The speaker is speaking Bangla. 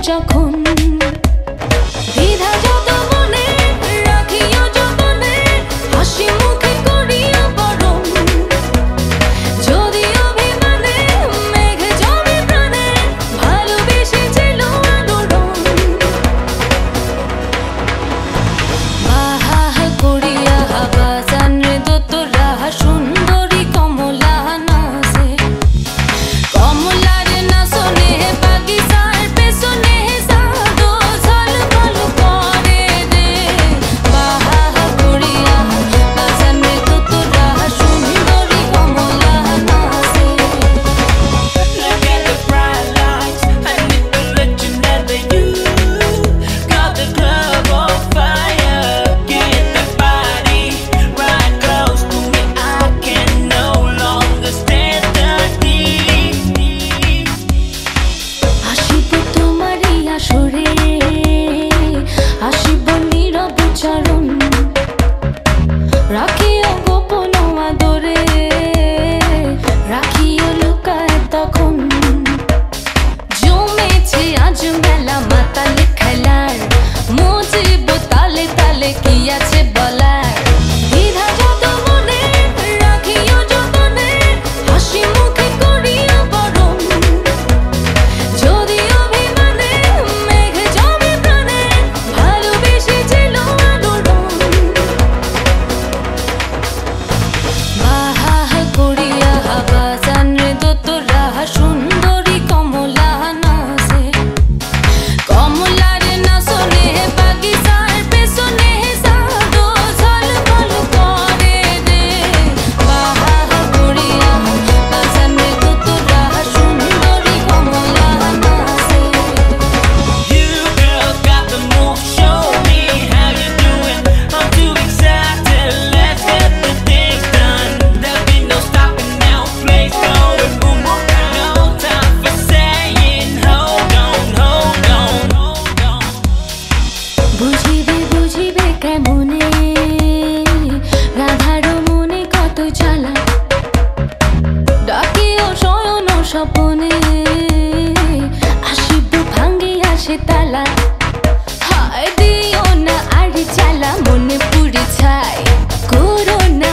যখন দ্বিধা যত মনে রাখিও যতনে হাসি মুখে করিও বরণ যদি অভিমানে মেঘ জমে প্রাণে ভালোবেসেছিল আলোড়ন বাহা করিয়া বাজান রে দোতরা সুন্দরী কমলা নাচে কমলার নাচনে বাগিচার পেছনে সাদো ঝলমল করে রে বাহা করিয়া বাজান রে দোতরা সুন্দরী কমলা নাচে Look at the bright lights, I need to let you know that you got the club on fire. Get the body right close to me, I can no longer stand the heat. আসিব তোমারই আসরে আসিব নীরব উচ্চারণ রাখিও গোপন আদরে রাখিও লুকায় তখন জমেছে আজ মেলা মাতাল খেলার মজিব তালে তালে কি আছে বলার দ্বিধা যত মনে রাখিও যতনে হাসি মুখে করিও বরণ যদি অভিমানে মেঘ জমে প্রাণে ভালোবেসেছিল আলোড়ন বাহা করিয়া বাজান রে দোতরা সুন্দরী কমলা নাচে কমলার নাচনে বাগিচার পেছনে সাদো ঝলমল করে রে বাহা করিয়া বাজান রে দোতরা সুন্দরী কমলা নাচে You girl got the move, show me how you doing. I'm too excited, let's get the thing done. There'll be no stopping now, place going boom boom. No time for saying hold on, hold on, hold on. বুঝিবে বুঝিবে কেমনে রাধার মনে কত জ্বালা ডাকিও শয়ন স্বপনে আসিব ভাঙ্গিয়া সে তালা হায় দিও না আর জ্বালা মনে পুরি ছাই করো না